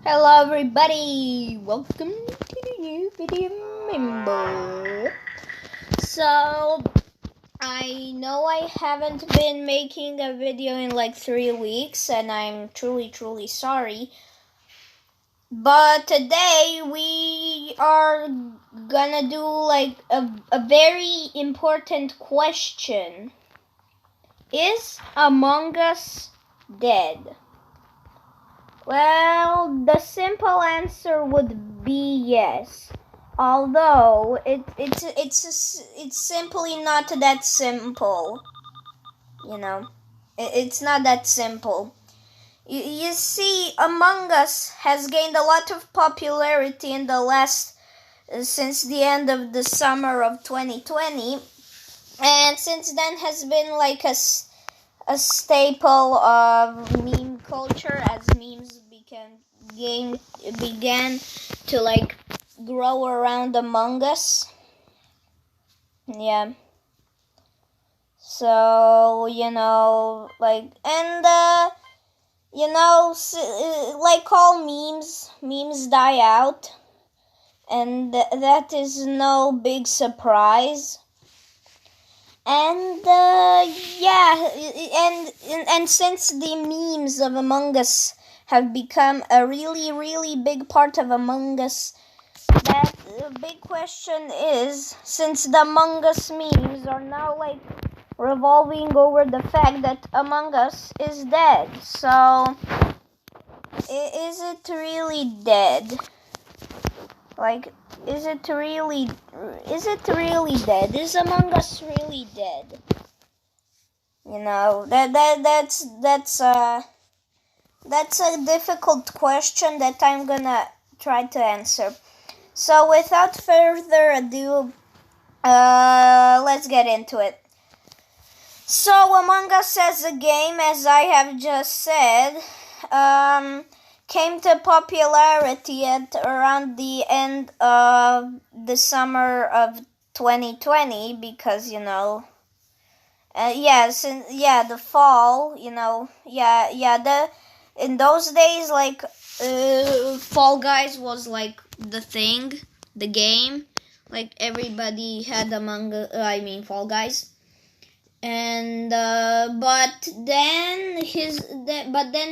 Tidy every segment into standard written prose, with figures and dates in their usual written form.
Hello everybody, welcome to the new video member. So, I know I haven't been making a video in like 3 weeks and I'm truly sorry. But today we are gonna do like a very important question. Is Among Us dead? Well, the simple answer would be yes. Although it's simply not that simple. You know, it's not that simple. You see, Among Us has gained a lot of popularity in the last since the end of the summer of 2020, and since then has been like a staple of meme culture as memes began to like grow around Among Us. Yeah. So, like, and, like all memes die out. And that is no big surprise. And and since the memes of Among Us have become a really big part of Among Us, that big question is, since the Among Us memes are now like revolving over the fact that Among Us is dead. So, is it really dead? Like, is it really dead? Is Among Us really dead? You know, that's a difficult question that I'm gonna try to answer. So without further ado, let's get into it. So Among Us as a game, as I have just said, came to popularity at around the end of the summer of 2020 because, the fall, in those days, like, Fall Guys was like the thing, the game, like everybody had Fall Guys. And but then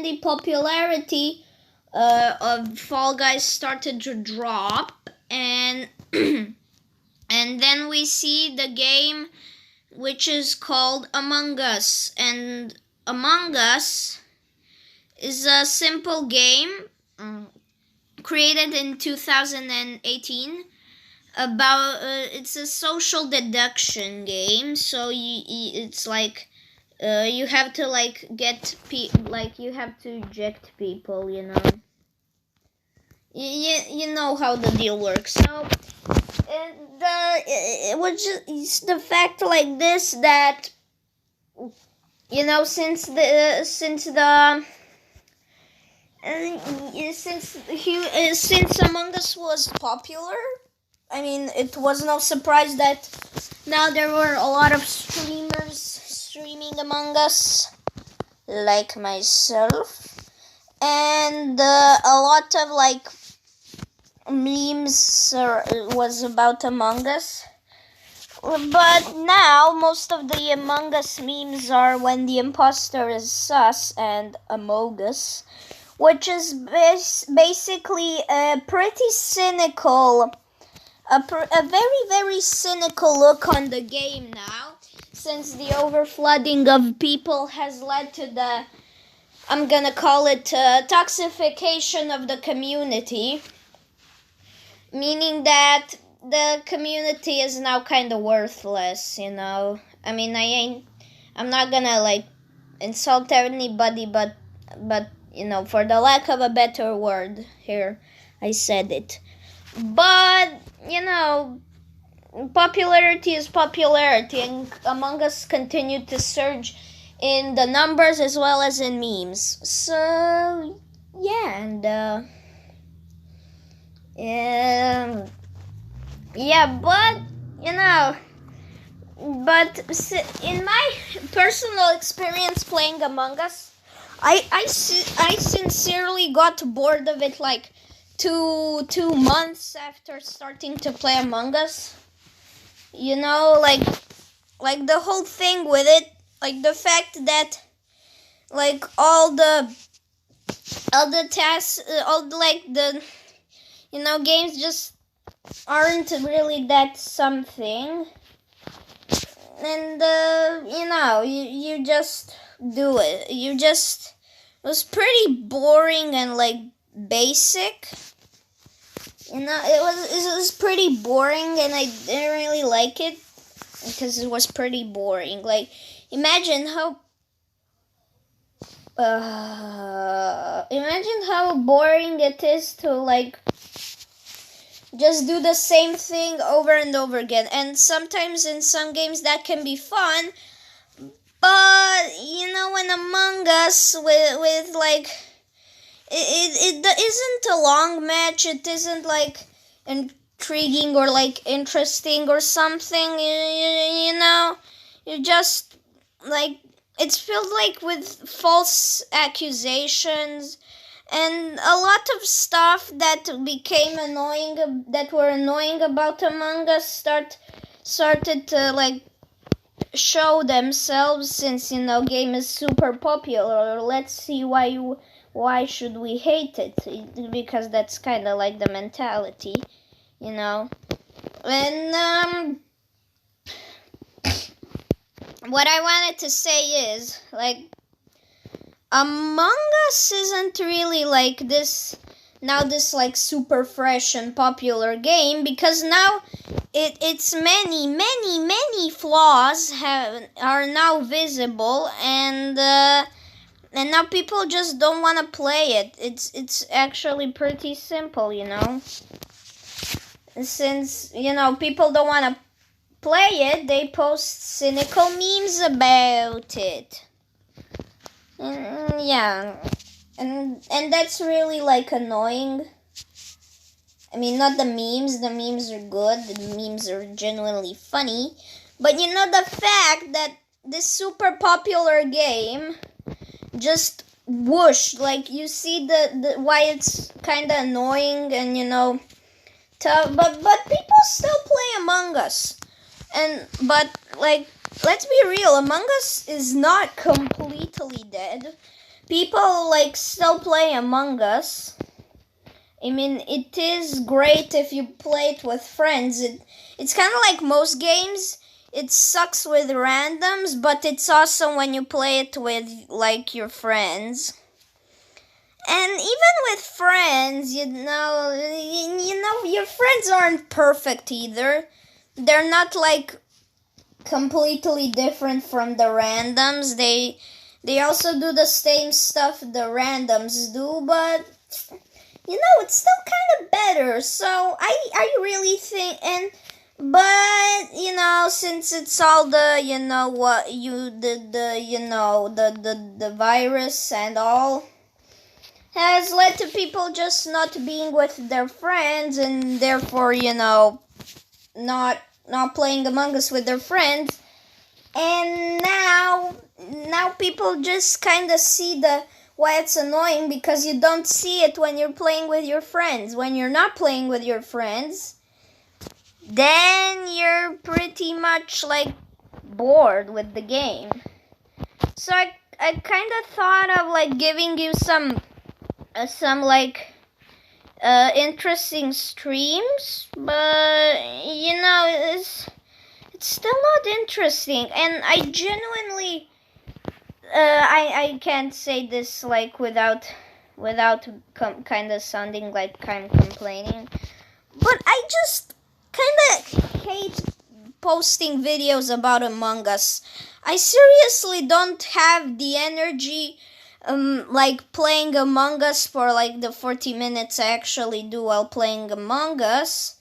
the popularity of Fall Guys started to drop, and and then we see the game which is called Among Us. And Among Us is a simple game created in 2018 about it's a social deduction game. So it's like you have to like you have to eject people, you know how the deal works. So it was just the fact like this, that since Among Us was popular, I mean, it was no surprise that now there were a lot of streamers streaming Among Us, like myself, and a lot of like memes was about Among Us. But now most of the Among Us memes are when the imposter is sus and Among Us, which is basically a pretty cynical, a very cynical look on the game now, since the overflooding of people has led to the, I'm gonna call it, toxification of the community, meaning that the community is now kind of worthless, I mean, I'm not gonna like insult anybody, but for the lack of a better word here, I said it. But popularity is popularity, and Among Us continued to surge in the numbers as well as in memes. So yeah, and but in my personal experience playing Among Us, I sincerely got bored of it like two months after starting to play Among Us. You know, like the whole thing with it, like the fact that like all the tasks, the games just aren't really that something, and you just do it. It was pretty boring and like basic. It was pretty boring, and I didn't really like it because it was pretty boring. Like, imagine how boring it is to like just do the same thing over and over again. And sometimes in some games that can be fun, but in Among Us with like it isn't a long match. It isn't like intriguing or like interesting or something. You just like it's filled like with false accusations and a lot of stuff that were annoying about Among Us started to like show themselves, since game is super popular. Let's see why should we hate it, because that's kind of like the mentality, and what I wanted to say is like Among Us isn't really like this like super fresh and popular game, because now its many flaws are now visible, and now people just don't want to play it. It's actually pretty simple, since people don't want to play it, they post cynical memes about it. Yeah, and that's really like annoying. I mean, not the memes. The memes are good. The memes are genuinely funny. But the fact that this super popular game just whoosh, like you see the why it's kind of annoying, and tough. But people still play Among Us, but like, let's be real, Among Us is not completely dead. People like still play Among Us. I mean, it is great if you play it with friends. It's kind of like most games. It sucks with randoms, but it's awesome when you play it with like your friends. And even with friends, your friends aren't perfect either. They're not like completely different from the randoms. They also do the same stuff the randoms do, but it's still kind of better. So I really think, but since it's all the the virus and all has led to people just not being with their friends, and therefore not playing Among Us with their friends. And now people just kind of see why it's annoying, because you don't see it when you're playing with your friends. When you're not playing with your friends, then you're pretty much like bored with the game. So I kind of thought of like giving you some interesting streams, but it's still not interesting, and I genuinely I can't say this like without kind of sounding like I'm complaining, but I just kind of hate posting videos about Among Us. I seriously don't have the energy like playing Among Us for like the 40 minutes I actually do while playing Among Us.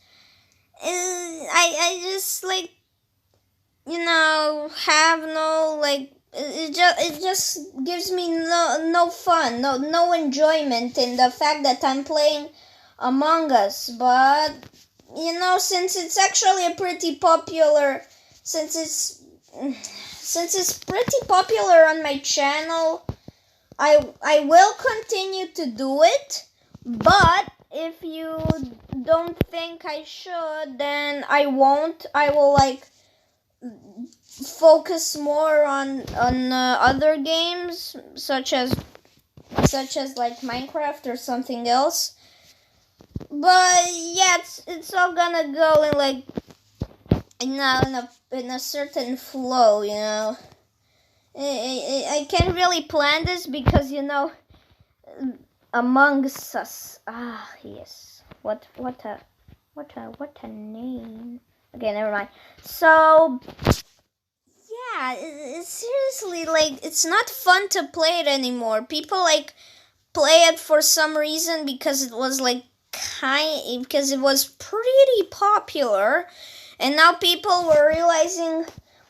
I just like have no like it just gives me no fun, no enjoyment in the fact that I'm playing Among Us. But since it's actually a pretty popular, since it's pretty popular on my channel, I will continue to do it, but if you don't think I should, then I won't. I will like focus more on other games such as like Minecraft or something else. But yeah, it's all gonna go in like in a certain flow, you know. I can't really plan this because, you know, Among Us. Ah, yes. What a name. Okay, never mind. So yeah, seriously, like, it's not fun to play it anymore. People like play it for some reason because it was like because it was pretty popular, and now people were realizing,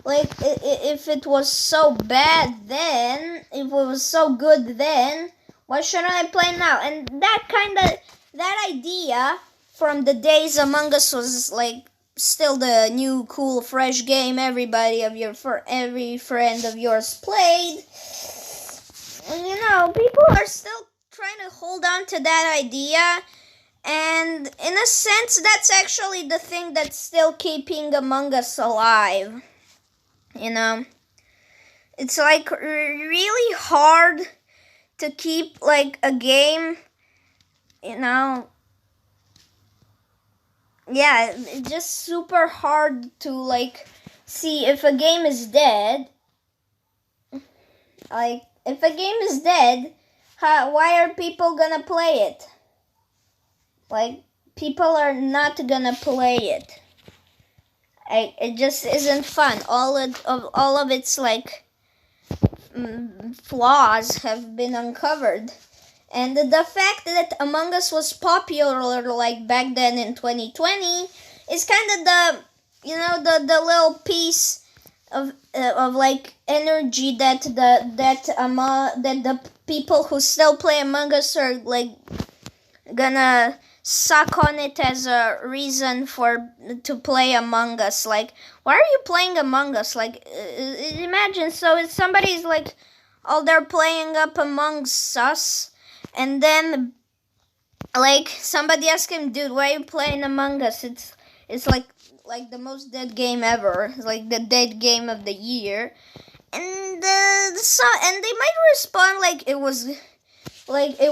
like, if it was so bad then, if it was so good then, why shouldn't I play now? And that idea from the days Among Us was like still the new cool fresh game every friend of yours played. And you know, people are still trying to hold on to that idea, and in a sense that's actually the thing that's still keeping Among Us alive. You know, it's like really hard to keep like a game, you know. Yeah, it's just super hard to like see if a game is dead. Like, if a game is dead, why are people gonna play it? Like, people are not gonna play it. It just isn't fun. All of its like flaws have been uncovered, and the fact that Among Us was popular like back then in 2020 is kind of the little piece of like energy that the people who still play Among Us are like gonna suck on it as a reason to play Among Us. Like, why are you playing Among Us? Like, imagine, so if somebody's like, oh, they're playing up Among Us, and then like somebody asks him, dude, why are you playing Among Us? It's like the most dead game ever. It's like the dead game of the year, and and they might respond like it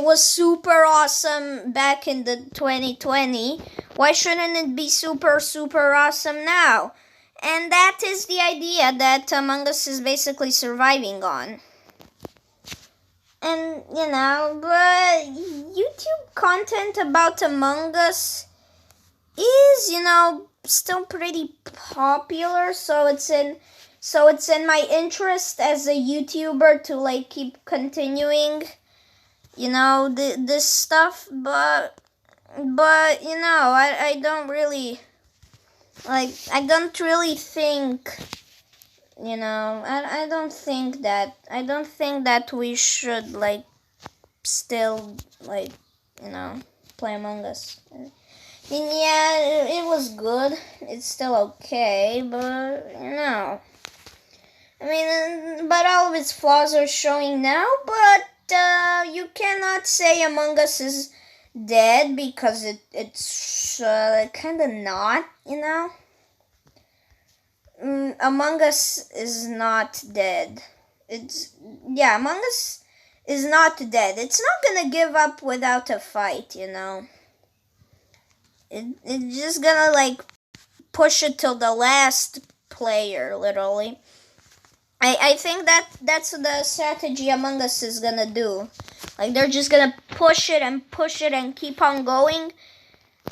was super awesome back in the 2020. Why shouldn't it be super awesome now? And that is the idea that Among Us is basically surviving on. And, you know, but YouTube content about Among Us is, you know, still pretty popular, so it's in my interest as a YouTuber to like keep continuing, you know, this stuff, but you know, I don't really think, you know, I don't think that we should like still like, you know, play Among Us. I mean, yeah, it was good. It's still okay, but you know, I mean, but all of its flaws are showing now. But you cannot say Among Us is dead because it's kind of not, you know. Among Us is not dead. Among Us is not dead. It's not gonna give up without a fight, you know. It's just gonna like push it till the last player, literally. I think that's the strategy Among Us is gonna do. Like, they're just gonna push it and keep on going.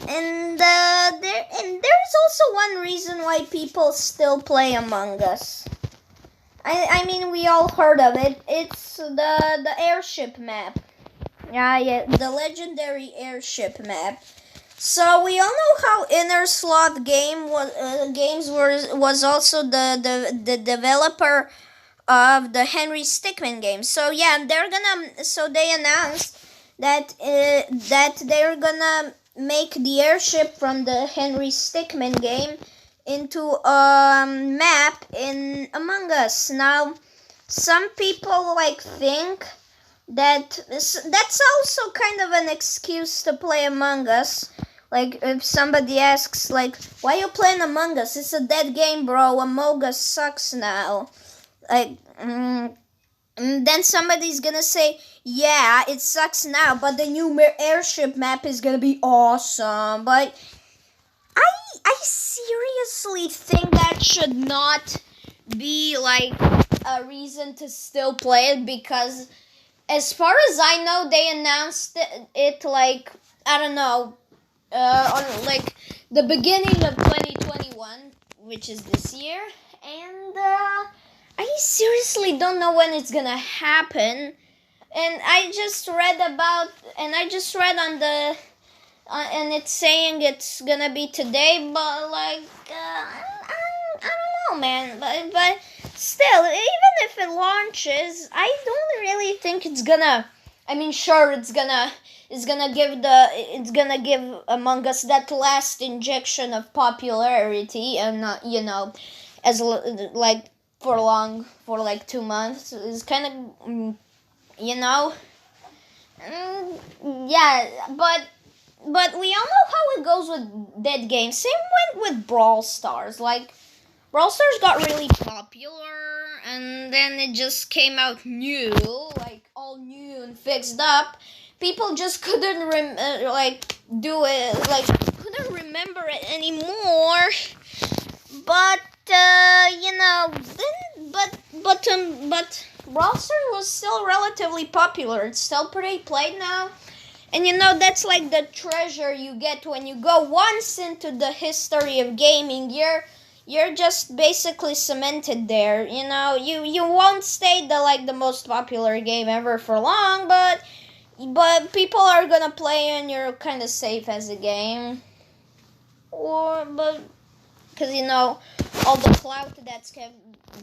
And there's also one reason why people still play Among Us. I mean, we all heard of it. It's the airship map. Yeah, the legendary airship map. So we all know how Inner Sloth Games was also the developer of the Henry Stickmin game. So yeah, they announced that they're gonna make the airship from the Henry Stickmin game into a map in Among Us. Now, some people like think that's also kind of an excuse to play Among Us. Like, if somebody asks, like, why you playing Among Us? It's a dead game, bro. Among Us sucks now. Like, and then somebody's gonna say, yeah, it sucks now, but the new airship map is gonna be awesome. But I seriously think that should not be, like, a reason to still play it, because as far as I know, they announced it like, I don't know, on like the beginning of 2021, which is this year, and I seriously don't know when it's gonna happen. And I just read on the and it's saying it's gonna be today, but like I don't know, man. But still, even if it launches, I don't really think it's gonna. I mean, sure, it's gonna give Among Us that last injection of popularity, and as like for like 2 months. It's kind of yeah, but we all know how it goes with dead games. Same went with Brawl Stars. Like, Brawl Stars got really popular, and then it just came out new, like all new and fixed up. People just couldn't do it, like couldn't remember it anymore. But but Brawl Stars was still relatively popular. It's still pretty played now. And that's like the treasure you get when you go once into the history of gaming. You're just basically cemented there. You won't stay the most popular game ever for long, but people are gonna play and you're kind of safe as a game. Because all the clout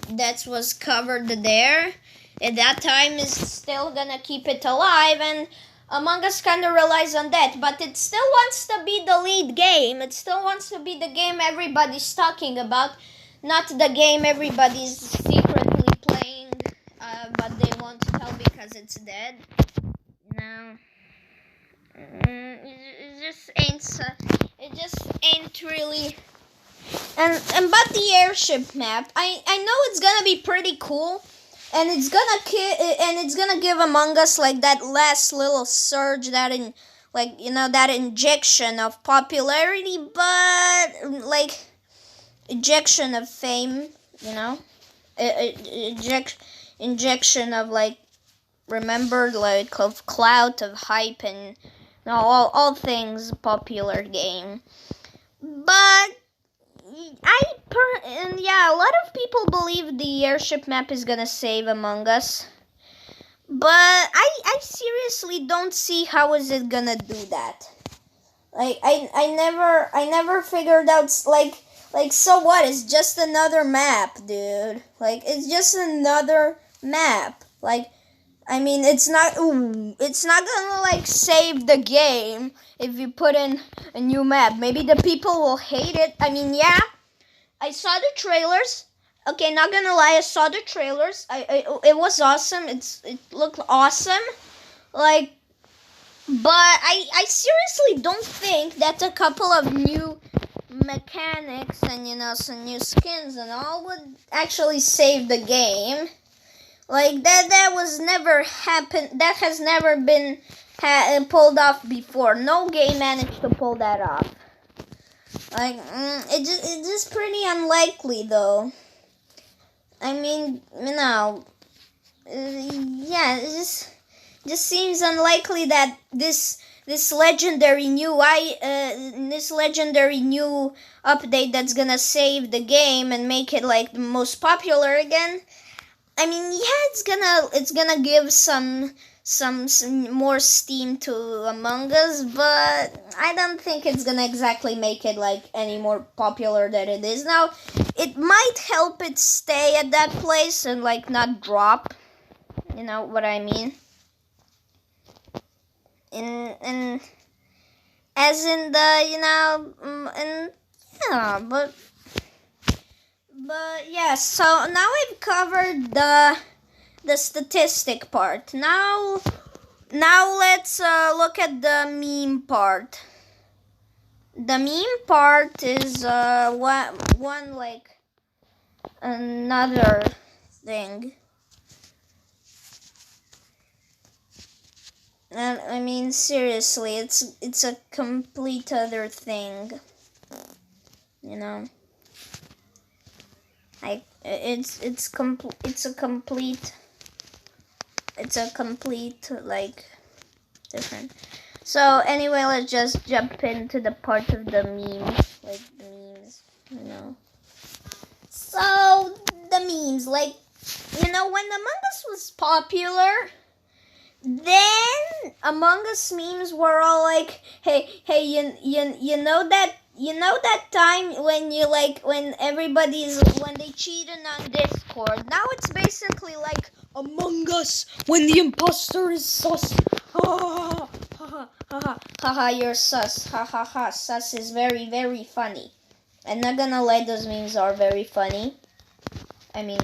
that was covered there at that time is still gonna keep it alive, and Among Us kind of relies on that, but it still wants to be the lead game. It still wants to be the game everybody's talking about, not the game everybody's secretly playing, but they won't tell because it's dead. No, it just ain't really. And but the airship map, I know it's gonna be pretty cool. And it's gonna give Among Us like that last little surge, that injection of popularity, but like injection of fame, injection of of clout, of hype, and all things popular game. But a lot of people believe the airship map is gonna save Among Us, but I seriously don't see how is it gonna do that. Like I never figured out so what? It's just another map, dude. Like, it's just another map. Like, I mean, it's not gonna save the game if you put in a new map. Maybe the people will hate it. I mean, yeah, I saw the trailers. Okay, not gonna lie, I saw the trailers. It was awesome. It looked awesome. But I seriously don't think that a couple of new mechanics and some new skins and all would actually save the game. Like, that was never happened. That has never been pulled off before. No game managed to pull that off. It's just pretty unlikely, though. I mean, yeah, it just seems unlikely that this legendary new update that's gonna save the game and make it the most popular again. I mean, yeah, it's gonna give some more steam to Among Us, but I don't think it's gonna exactly make it any more popular than it is now. It might help it stay at that place and not drop. You know what I mean? In as in the and yeah, but yeah. So now I've covered the statistic part. Now let's look at the meme part. The meme part is one like another thing. And I mean, seriously, it's a complete other thing. You know, like it's a complete like different. So anyway, let's just jump into the part of the memes, like the memes, you know. So the memes, like, you know, when Among Us was popular, then Among Us memes were all like, hey, you know that time when you like when they cheated on Discord. Now it's basically like Among Us when the imposter is sus. Ha ha ha ha, you're sus. Ha ha ha, sus is very, very funny. I'm not gonna lie, those memes are very funny. I mean,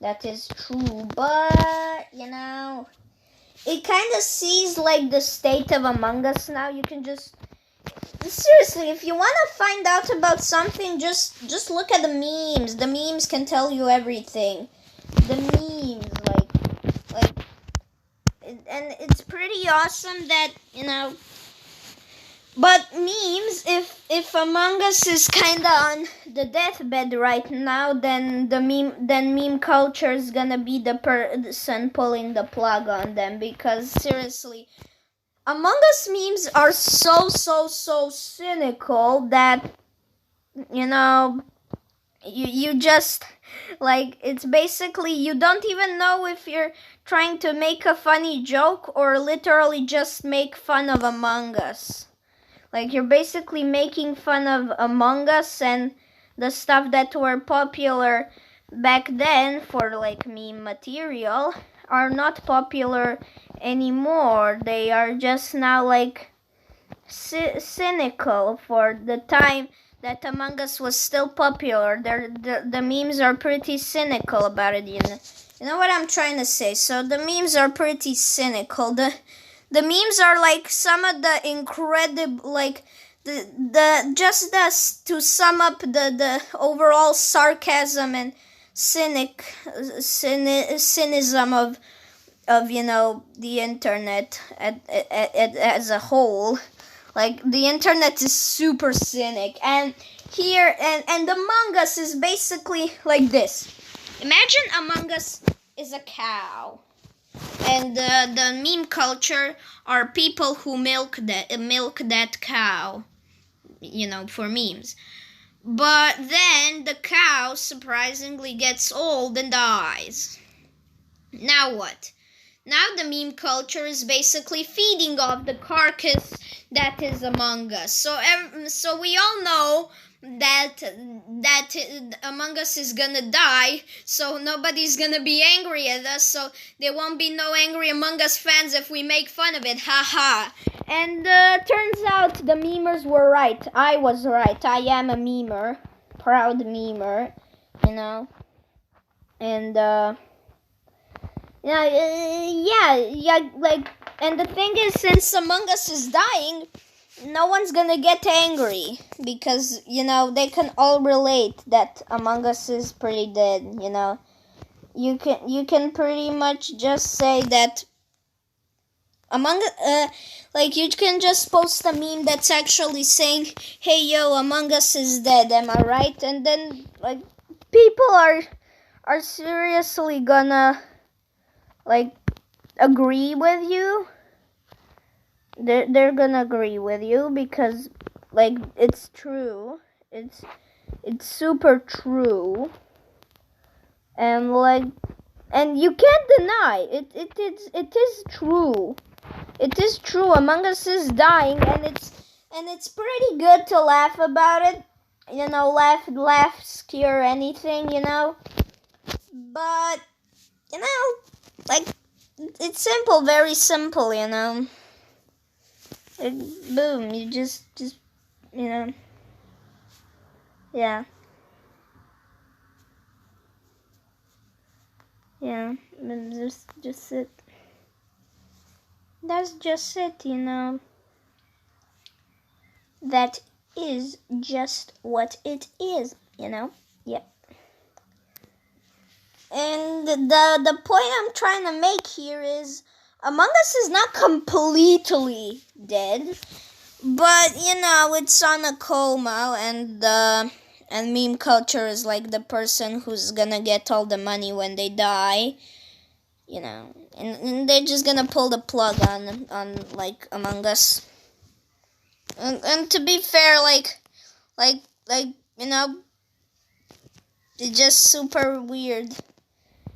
that is true, but you know, it kind of sees like the state of Among Us now. You can just seriously, if you want to find out about something, just look at the memes. The memes can tell you everything. The memes, like, and it's pretty awesome that, you know. But memes, if Among Us is kind of on the deathbed right now, then meme culture is gonna be the person pulling the plug on them, because seriously, Among Us memes are so cynical that, you know, you just, like, it's basically, you don't even know if you're trying to make a funny joke or literally just make fun of Among Us. Like, you're basically making fun of Among Us, and the stuff that were popular back then for, like, meme material are not popular anymore. They are just now, like, cynical for the time that Among Us was still popular. The memes are pretty cynical about it, you know what I'm trying to say? So the memes are pretty cynical. The memes are like some of the incredible, like, to sum up the overall sarcasm and cynicism of you know, the internet as a whole. Like, the internet is super cynic, and here and Among Us is basically like this. Imagine Among Us is a cow. And the meme culture are people who milk that cow, you know, for memes. But then the cow surprisingly gets old and dies. Now what? Now the meme culture is basically feeding off the carcass that is Among Us. So we all know that Among Us is gonna die, so nobody's gonna be angry at us, so there won't be no angry Among Us fans if we make fun of it, haha. And turns out the memers were right. I was right. I am a memer, proud memer, you know. And yeah, like, and the thing is, since Among Us is dying, no one's gonna get angry, because, you know, they can all relate that Among Us is pretty dead, you know. You can pretty much just say that like, you can just post a meme that's actually saying, hey yo, Among Us is dead, am I right? And then, like, people are seriously gonna, like, agree with you. They're gonna agree with you, because, like, it's true. It's super true. And, like, and you can't deny it. It is true. It is true. Among Us is dying, and it's pretty good to laugh about it. You know, laugh, scare anything. You know, but, you know, like, it's simple, very simple. You know, boom. You just you know, yeah. Yeah, just it. That's just it, you know. That is just what it is, you know. Yep. And the point I'm trying to make here is Among Us is not completely dead, but you know it's on a coma, and meme culture is like the person who's gonna get all the money when they die, you know, and they're just gonna pull the plug on like Among Us. And to be fair, like you know, it's just super weird.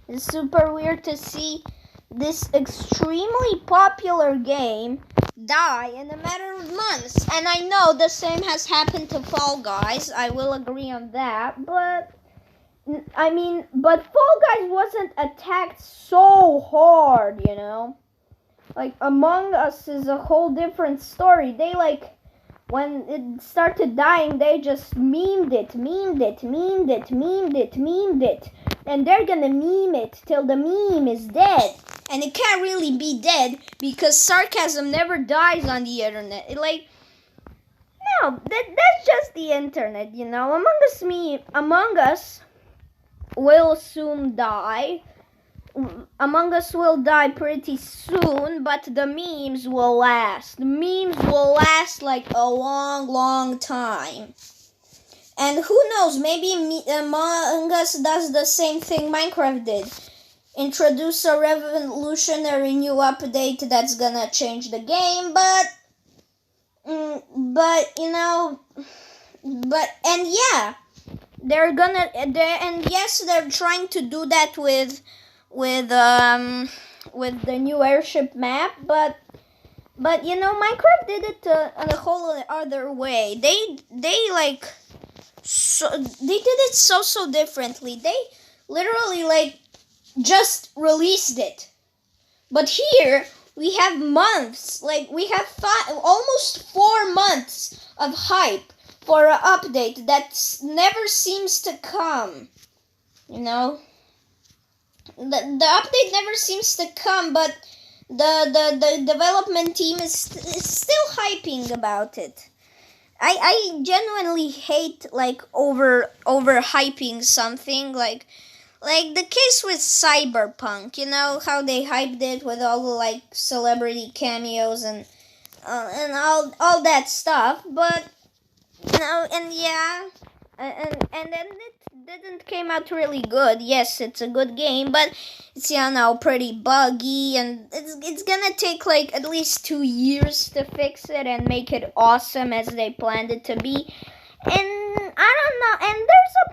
It's super weird to see this extremely popular game die in a matter of months. And I know the same has happened to Fall Guys. I will agree on that. But Fall Guys wasn't attacked so hard, you know. Like Among Us is a whole different story. They when it started dying, they just memed it. And they're gonna meme it till the meme is dead. And it can't really be dead because sarcasm never dies on the internet. That's just the internet, you know. Among Us will soon die. Among Us will die pretty soon, but the memes will last. The memes will last like a long, long time. And who knows, maybe Among Us does the same thing Minecraft did. Introduce a revolutionary new update that's gonna change the game, they're trying to do that with the new airship map, but you know, Minecraft did it a whole other way. They did it so differently. They literally just released it. But here we have months, we have almost 4 months of hype for an update that never seems to come. You know, the update never seems to come, but the development team is still hyping about it. I genuinely hate over hyping something like the case with Cyberpunk. You know how they hyped it with all the celebrity cameos and all that stuff, but you know, and then it didn't came out really good. Yes, it's a good game, but it's pretty buggy, and it's gonna take at least 2 years to fix it and make it awesome as they planned it to be. And I don't know, and there's a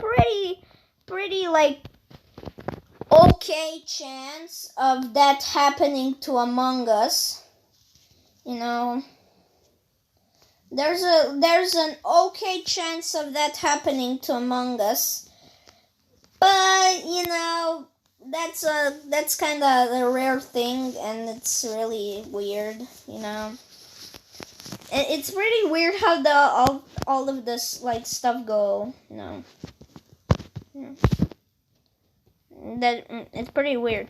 pretty okay chance of that happening to Among Us. You know, there's an okay chance of that happening to Among Us. But you know, that's kind of a rare thing, and it's really weird. You know, it's pretty weird how all of this stuff go. You know, that it's pretty weird.